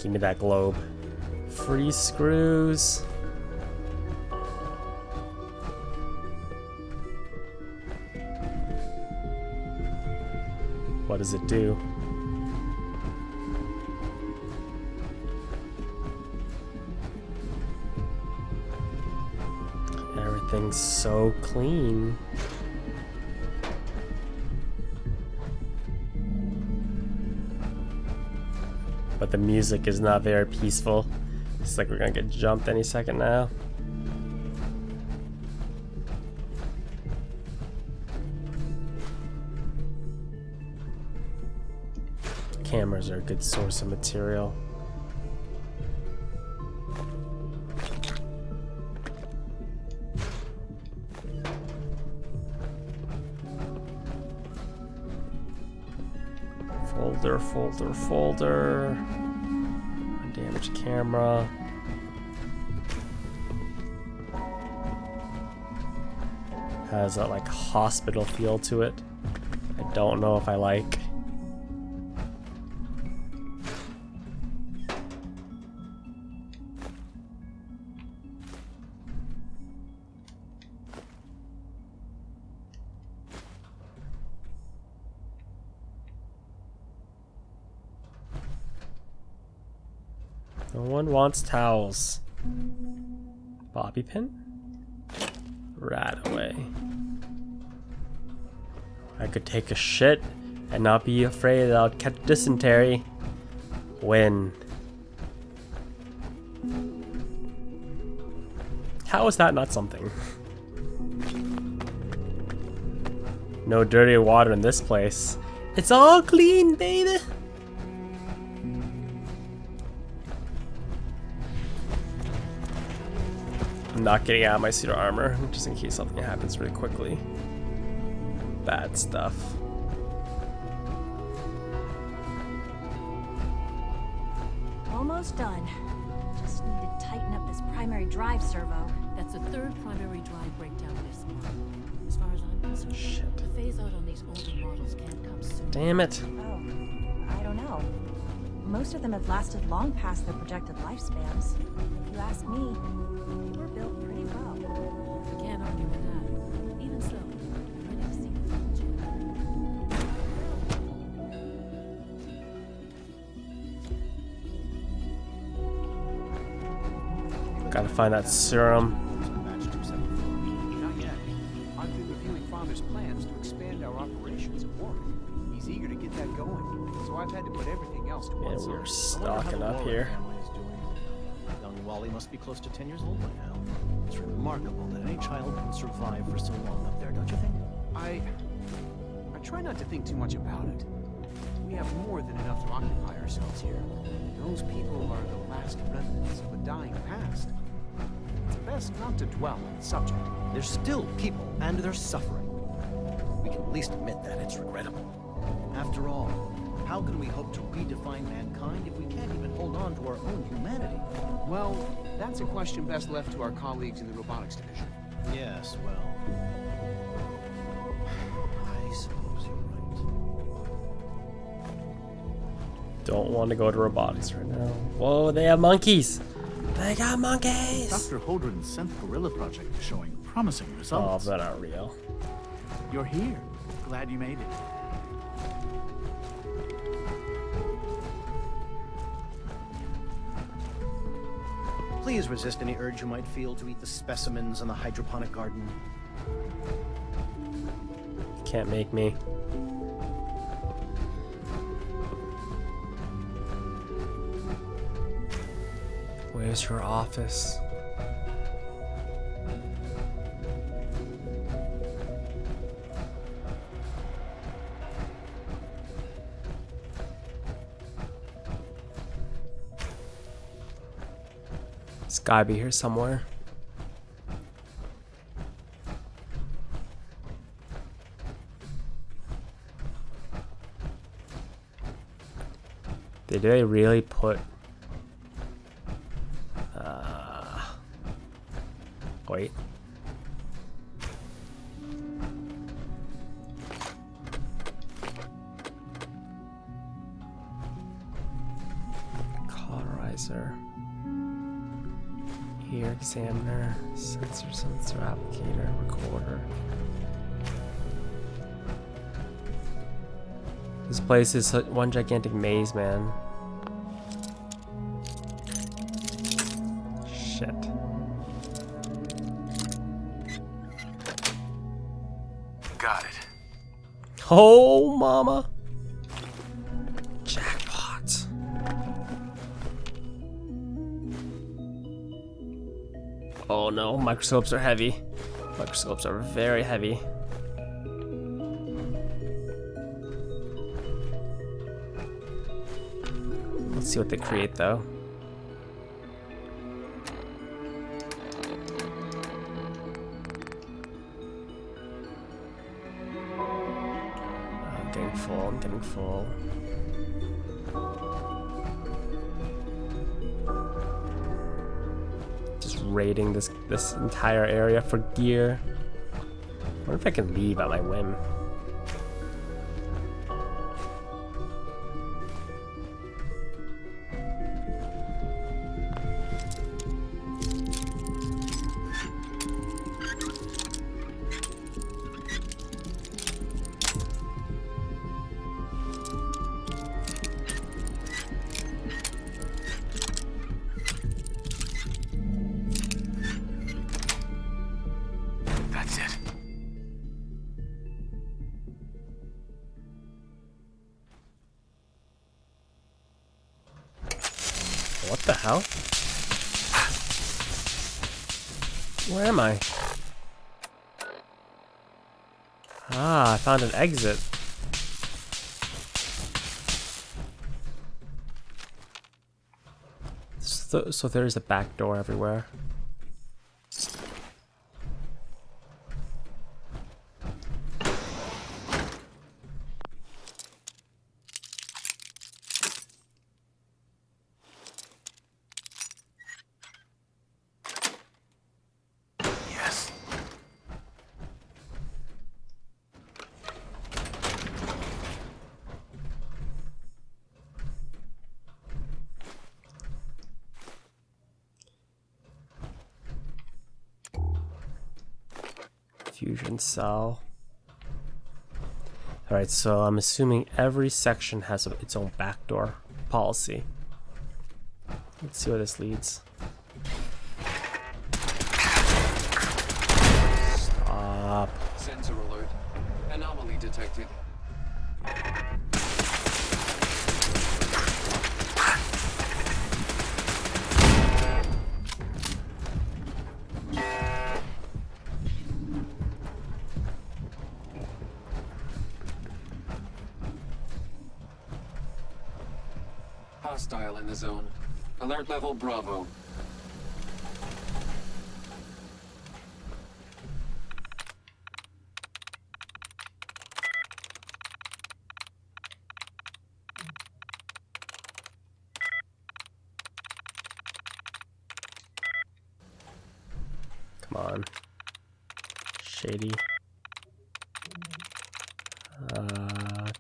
Give me that globe. Free screws. What does it do? Everything's so clean. But the music is not very peaceful. It's like we're gonna get jumped any second now. Cameras are a good source of material. Folder. Undamaged camera. Has that like hospital feel to it. I don't know if I like. No one wants towels. Bobby pin? Right away. I could take a shit and not be afraid that I'll catch dysentery. When? How is that not something? No dirty water in this place. It's all clean, baby. I'm not getting out of my suit of armor, just in case something happens really quickly. Bad stuff. Almost done. Just need to tighten up this primary drive servo. That's the third primary drive breakdown this month. As far as I'm concerned, Shit. the phase out on these older models can't come soon. Damn it. Oh, I don't know. Most of them have lasted long past their projected lifespans. If you ask me, they were built pretty well. I can't argue with that. Even so, I'm ready to see the full job. Gotta find that serum. Not yet. I've been reviewing Father's plans to expand our operations at Warwick. He's eager to get that going, so I've had to put everything else to one And side. we're stocking up here. Young Wally must be close to 10 years old by now. It's remarkable that any child can survive for so long up there, don't you think? I try not to think too much about it. We have more than enough to occupy ourselves here. Those people are the last remnants of a dying past. It's best not to dwell on the subject. They're still people, and they're suffering. We can at least admit that it's regrettable. After all, how can we hope to redefine mankind if we can't even hold on to our own humanity? Well, that's a question best left to our colleagues in the robotics division. Yes, well... I suppose you're right. Don't want to go to robotics right now. Whoa, they have monkeys. They got monkeys. Dr. Holdren's Synth Gorilla project is showing promising Oh, results. that aren't real. You're here. Glad you made it. Please resist any urge you might feel to eat the specimens in the hydroponic garden. Can't make me. Where's her office? It's gotta be here somewhere. Did they really put... Wait. Car analyzer. Ear examiner, sensor applicator, recorder. This place is one gigantic maze, man. Shit. Got it. Oh, mama. Jackpot. Oh no, microscopes are heavy. Microscopes are very heavy. Let's see what they create though. I'm getting full, I'm getting full. Just raiding this entire area for gear. I wonder if I can leave at my whim. That's it. What the hell? Where am I? Ah, I found an exit. So there's a back door everywhere. Yes. Fusion cell. Alright, so I'm assuming every section has its own backdoor policy. Let's see where this leads. Stop. Sensor alert. Anomaly detected. Hostile in the zone. Alert level Bravo. Come on. Shady.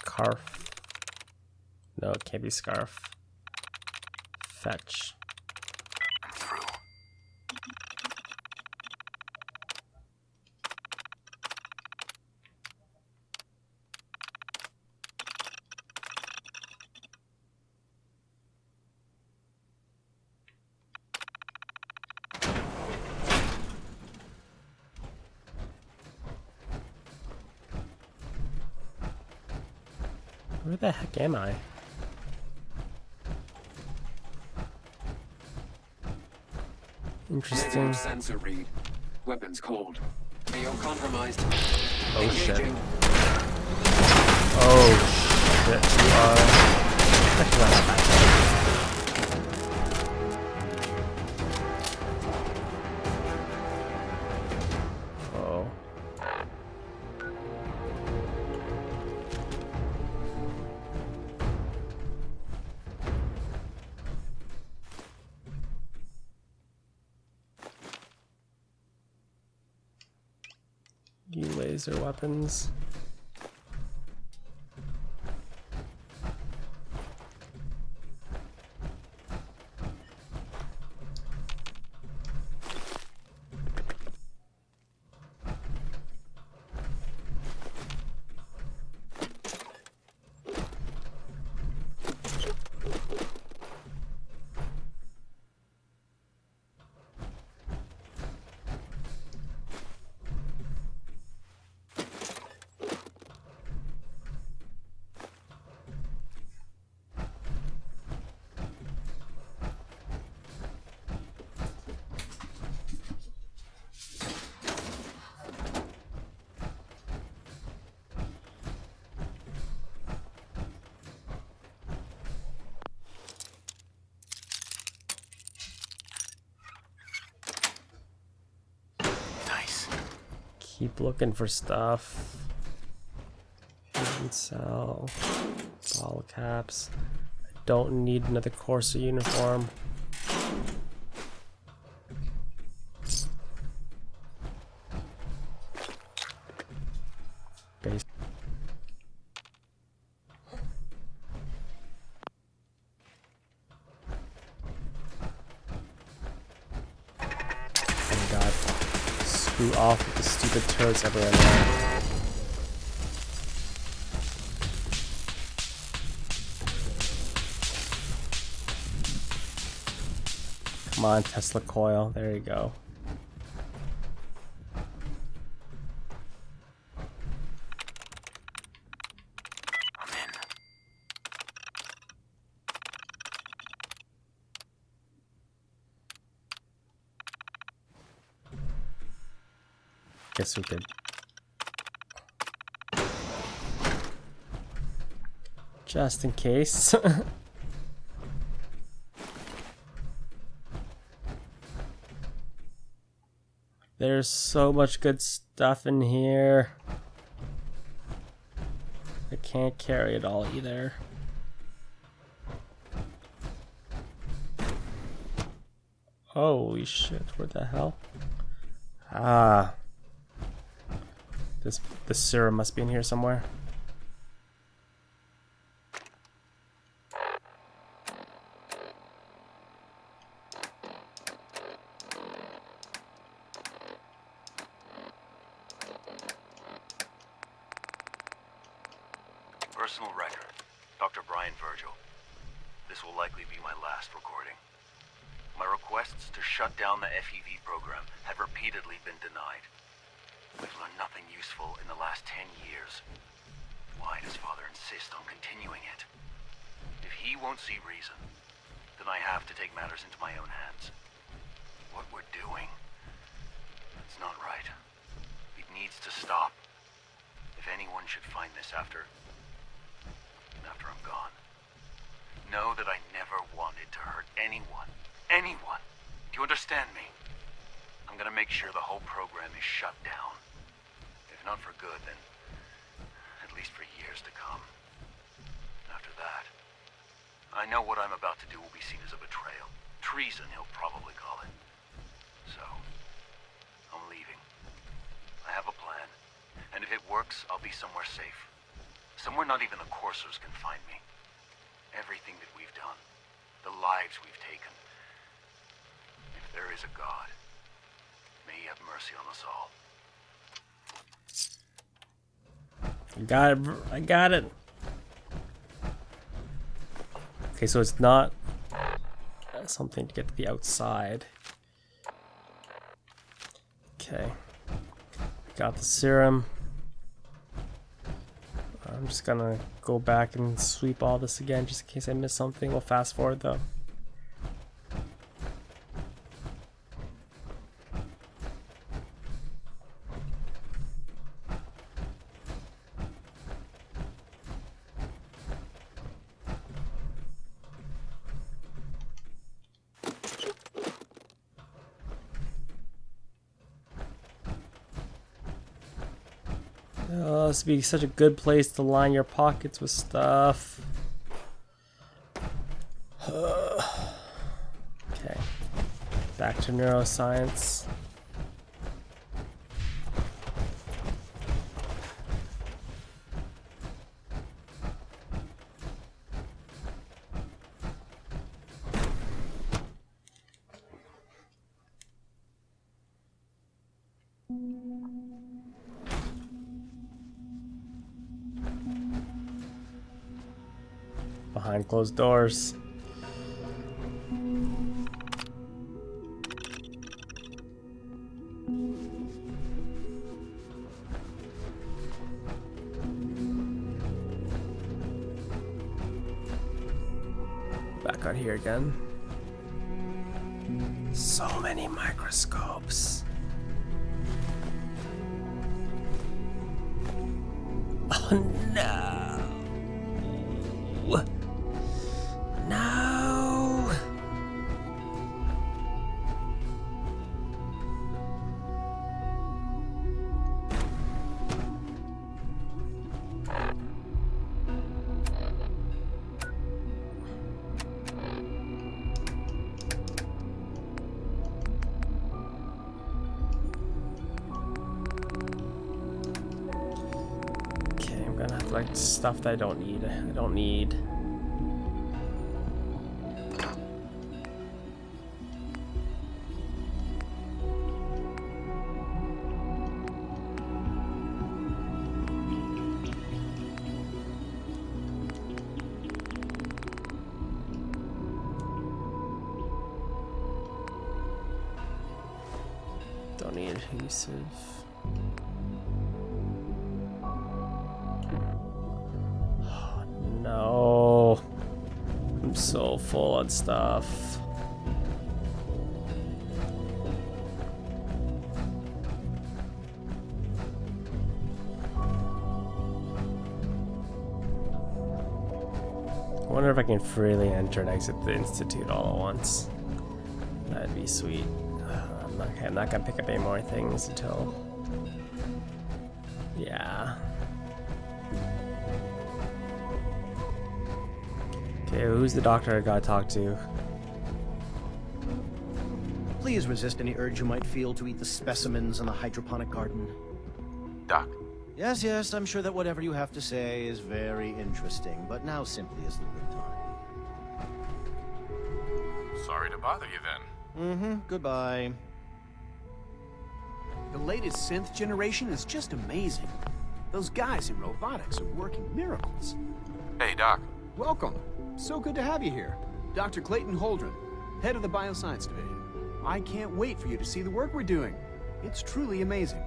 Carf. No, it can't be scarf. Fetch. I'm through. Where the heck am I? Interesting. Negative sensor read. Weapons cold. AO compromised. Oh shit. Engaging. Oh shit. You are. Actually, not that bad. Oh. You laser weapons. Keep looking for stuff. Cell, bottle caps. I don't need another Corsa uniform. Base. Oh god. Screw off with the stupid turrets everywhere now. Come on, Tesla coil. There you go. I'm in. Guess we could. Just in case. There's so much good stuff in here. I can't carry it all either. Holy shit, where the hell? Ah. The serum must be in here somewhere. Personal record. Dr. Brian Virgil. This will likely be my last recording. My requests to shut down the FEV program have repeatedly been denied. We've learned nothing useful in the last 10 years. Why does Father insist on continuing it? If he won't see reason, then I have to take matters into my own hands. What we're doing, it's not right. It needs to stop. If anyone should find this after I'm gone, know that I never wanted to hurt anyone. Anyone. Do you understand me? I'm gonna make sure the whole program is shut down. If not for good, then at least for years to come. After that, I know what I'm about to do will be seen as a betrayal. Treason, he'll probably call it. So, I'm leaving. I have a plan, and if it works, I'll be somewhere safe. Somewhere not even the coursers can find me. Everything that we've done, the lives we've taken. If there is a God, may he have mercy on us all. I got it. I got it. Okay, so it's not something to get to the outside. Okay. Got the serum. I'm just gonna go back and sweep all this again just in case I miss something. We'll fast forward though. Oh, this would be such a good place to line your pockets with stuff. Okay, back to neuroscience. Behind closed doors. Back out here again. So many microscopes. Oh no. No. like stuff that I don't need. I don't need. Don't need adhesive. Oh, no. I'm so full on stuff. I wonder if I can freely enter and exit the Institute all at once. That'd be sweet. I'm not gonna pick up any more things until... Yeah. Okay, who's the doctor I gotta talk to? Please resist any urge you might feel to eat the specimens in the hydroponic garden. Doc, Yes, yes, I'm sure that whatever you have to say is very interesting, but now simply isn't a good time. sorry to bother you then. Goodbye. The latest synth generation is just amazing. Those guys in robotics are working miracles. Hey, Doc. Welcome. So good to have you here. Dr. Clayton Holdren, head of the bioscience division. I can't wait for you to see the work we're doing. It's truly amazing.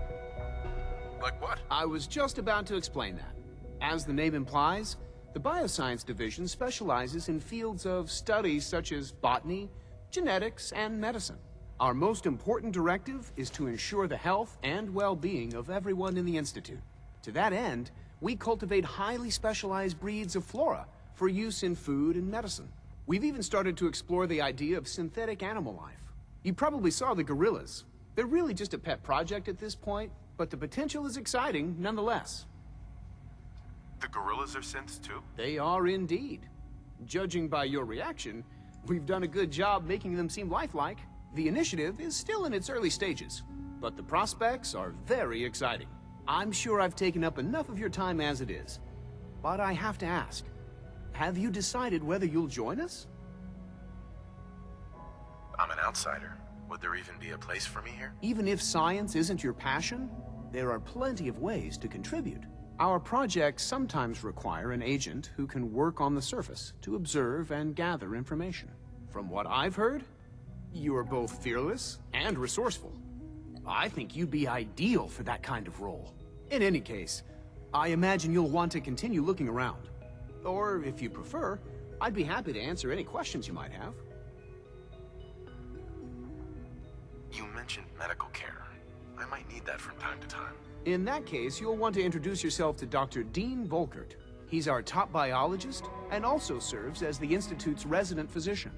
Like what? I was just about to explain that. As the name implies, the bioscience division specializes in fields of studies such as botany, genetics, and medicine. Our most important directive is to ensure the health and well-being of everyone in the Institute. To that end, we cultivate highly specialized breeds of flora for use in food and medicine. We've even started to explore the idea of synthetic animal life. You probably saw the gorillas. They're really just a pet project at this point, but the potential is exciting nonetheless. The gorillas are synths too? They are indeed. Judging by your reaction, we've done a good job making them seem lifelike. The initiative is still in its early stages, but the prospects are very exciting. I'm sure I've taken up enough of your time as it is, but I have to ask, have you decided whether you'll join us? I'm an outsider. Would there even be a place for me here? Even if science isn't your passion, there are plenty of ways to contribute. Our projects sometimes require an agent who can work on the surface to observe and gather information. From what I've heard, you are both fearless and resourceful. I think you'd be ideal for that kind of role. In any case, I imagine you'll want to continue looking around. Or, if you prefer, I'd be happy to answer any questions you might have. You mentioned medical care. I might need that from time to time. In that case, you'll want to introduce yourself to Dr. Dean Volkert. He's our top biologist and also serves as the Institute's resident physician.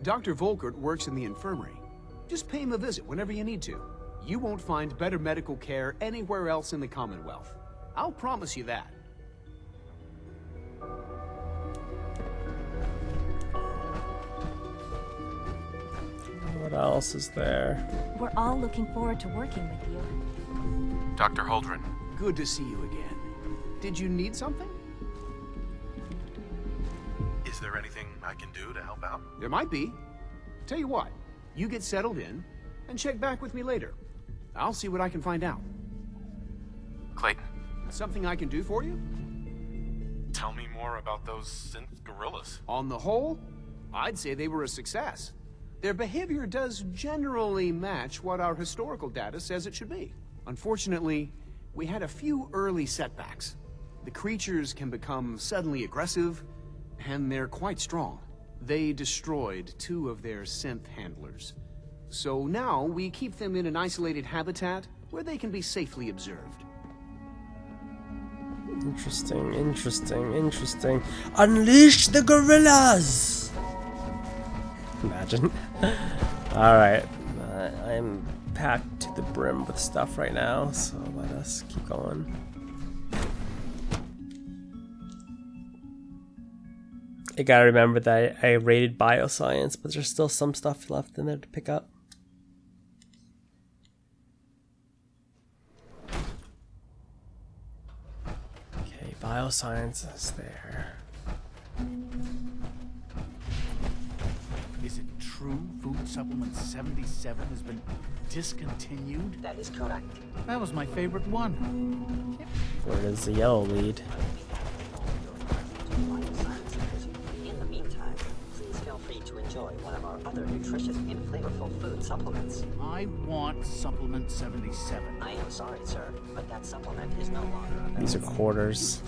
Dr. Volkert works in the infirmary. Just pay him a visit whenever you need to. You won't find better medical care anywhere else in the Commonwealth. I'll promise you that. What else is there? We're all looking forward to working with you. Dr. Holdren. Good to see you again. Did you need something? Is there anything I can do to help out? There might be. Tell you what, you get settled in and check back with me later. I'll see what I can find out. Clayton, Something I can do for you? tell me more about those synth gorillas. On the whole, I'd say they were a success. Their behavior does generally match what our historical data says it should be. Unfortunately, we had a few early setbacks. The creatures can become suddenly aggressive, and they're quite strong. They destroyed 2 of their synth handlers. So now we keep them in an isolated habitat where they can be safely observed. Interesting, interesting, interesting. Unleash the gorillas! Imagine. Alright. I'm packed to the brim with stuff right now, so let us keep going. I gotta remember that I rated bioscience, but there's still some stuff left in there to pick up. Okay, bioscience is there. Is it true food supplement 77 has been discontinued? That is correct. That was my favorite one. Where does the yellow lead? In the meantime, please feel free to enjoy one of our other nutritious and flavorful food supplements. I want supplement 77. I am sorry, sir, but that supplement is no longer available. These are quarters.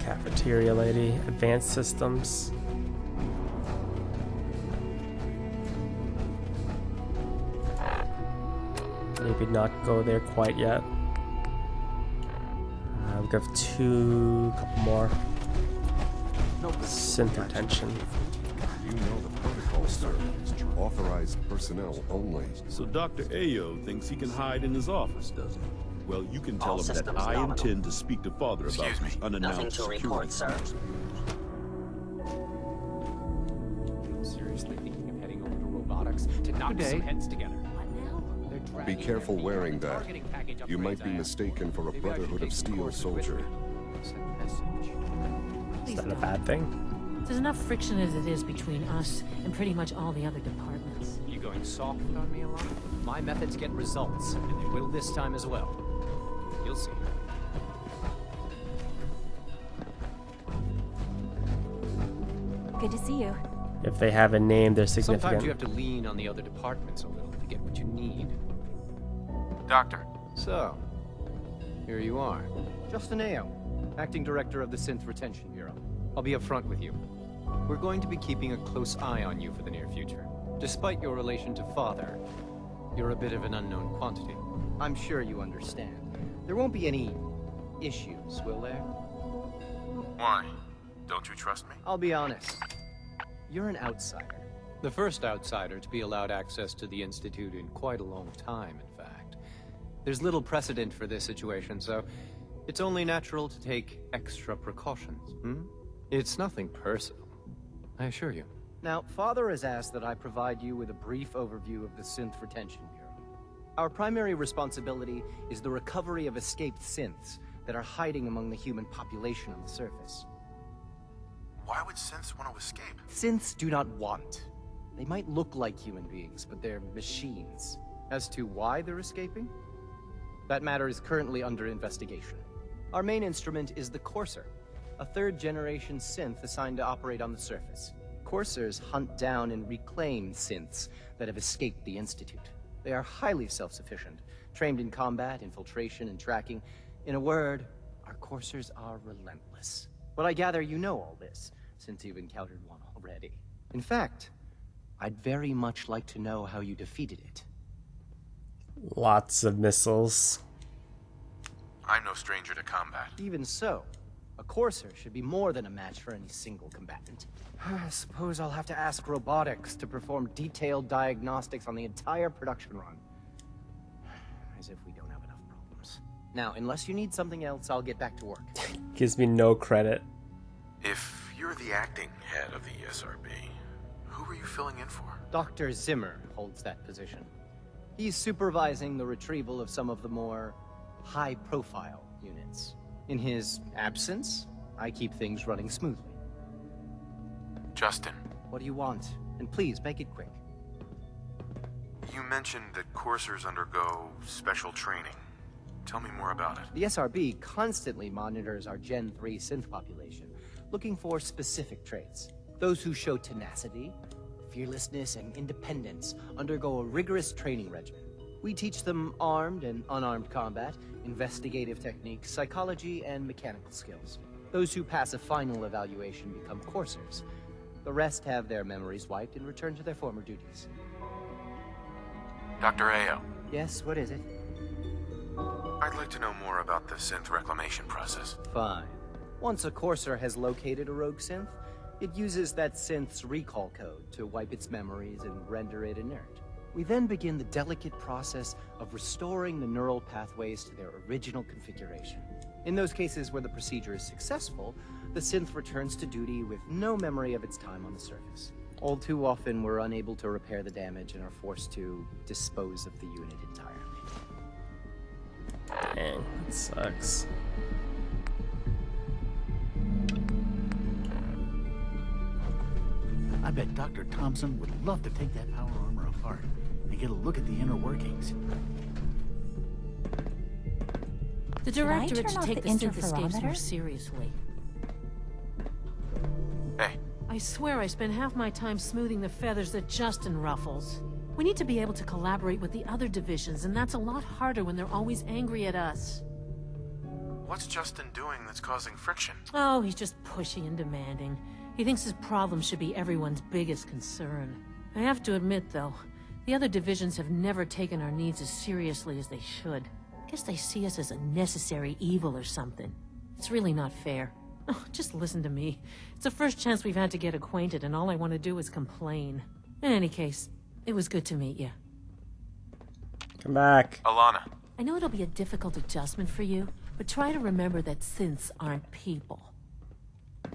Cafeteria lady. Advanced systems. Maybe not go there quite yet. We have couple more. Synth Retention. You know the protocol, sir. Authorized personnel only. So Dr. Ayo thinks he can hide in his office, does he? Well, you can tell him that I nominal. intend to speak to Father about these unannounced Nothing to report, security. sir. Seriously thinking of heading over to robotics to knock some heads together. Be careful wearing that. You might be mistaken for a Brotherhood of Steel soldier. Is that a bad thing? There's enough friction as it is between us and pretty much all the other departments. You going soft on me a lot? My methods get results, and they will this time as well. You'll see. Good to see you. If they have a name, they're Sometimes significant. you have to lean on the other departments a little to get what you need. Doctor. So, here you are. Justin Ayo, Acting Director of the Synth Retention Bureau. I'll be upfront with you. We're going to be keeping a close eye on you for the near future. Despite your relation to Father, you're a bit of an unknown quantity. I'm sure you understand. There won't be any issues, will there? Why? Don't you trust me? I'll be honest. You're an outsider. The first outsider to be allowed access to the Institute in quite a long time, in fact. There's little precedent for this situation, so it's only natural to take extra precautions. It's nothing personal, I assure you. Now, Father has asked that I provide you with a brief overview of the Synth Retention Bureau. Our primary responsibility is the recovery of escaped synths that are hiding among the human population on the surface. Why would synths want to escape? Synths do not want. They might look like human beings, but they're machines. As to why they're escaping? That matter is currently under investigation. Our main instrument is the Courser, a third-generation synth assigned to operate on the surface. Coursers hunt down and reclaim synths that have escaped the Institute. They are highly self-sufficient, trained in combat, infiltration, and tracking. In a word, our Coursers are relentless. But I gather you know all this, since you've encountered one already. In fact, I'd very much like to know how you defeated it. Lots of missiles. I'm no stranger to combat. Even so, a Courser should be more than a match for any single combatant. I suppose I'll have to ask robotics to perform detailed diagnostics on the entire production run. As if we don't have enough problems. Now, unless you need something else, I'll get back to work. Gives me no credit. If you're the acting head of the SRB, who are you filling in for? Dr. Zimmer holds that position. He's supervising the retrieval of some of the more high-profile units. In his absence, I keep things running smoothly. Justin. What do you want? And please, make it quick. You mentioned that coursers undergo special training. Tell me more about it. The SRB constantly monitors our Gen 3 synth population, looking for specific traits. Those who show tenacity, fearlessness, and independence undergo a rigorous training regimen. We teach them armed and unarmed combat, investigative techniques, psychology, and mechanical skills. Those who pass a final evaluation become coursers. The rest have their memories wiped and return to their former duties. Dr. Ayo. Yes, what is it? I'd like to know more about the synth reclamation process. Fine. Once a courser has located a rogue synth, it uses that synth's recall code to wipe its memories and render it inert. We then begin the delicate process of restoring the neural pathways to their original configuration. In those cases where the procedure is successful, the synth returns to duty with no memory of its time on the surface. All too often, we're unable to repair the damage and are forced to dispose of the unit entirely. Dang, that sucks. I bet Dr. Thompson would love to take that power armor apart and get a look at the inner workings. The Should I directorate turn should off take the the synthescapes more interferometer? seriously. Hey, I swear I spend half my time smoothing the feathers that Justin ruffles. We need to be able to collaborate with the other divisions, and that's a lot harder when they're always angry at us. what's Justin doing that's causing friction? Oh, he's just pushy and demanding. He thinks his problem should be everyone's biggest concern. I have to admit, though, the other divisions have never taken our needs as seriously as they should. Guess they see us as a necessary evil or something. It's really not fair. Oh, just listen to me. It's the first chance we've had to get acquainted, and all I want to do is complain. In any case, it was good to meet you. Come back. Alana. I know it'll be a difficult adjustment for you, but try to remember that synths aren't people.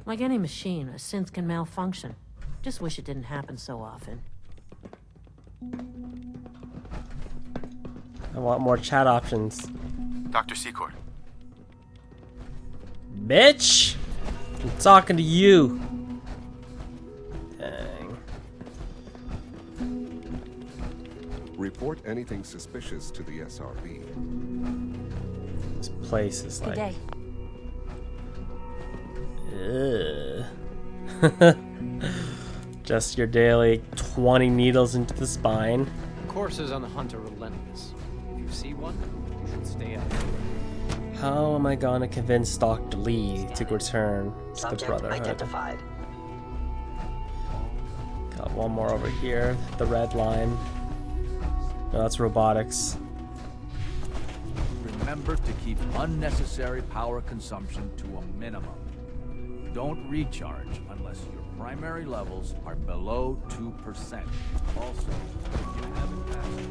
Like any machine, a synth can malfunction. Just wish it didn't happen so often. I want more chat options. Dr. Secord. Bitch! I'm talking to you. Dang. Report anything suspicious to the SRB. This place is Good like... day. Ugh. Just your daily 20 needles into the spine. Coursers on the hunt are relentless. If you see one, you should stay out. How am I gonna convince Dr. Lee to return to the Subject Brotherhood? identified. Got one more over here, the red line. No, that's robotics. Remember to keep unnecessary power consumption to a minimum. Don't recharge unless your primary levels are below 2%. Also, if you haven't passed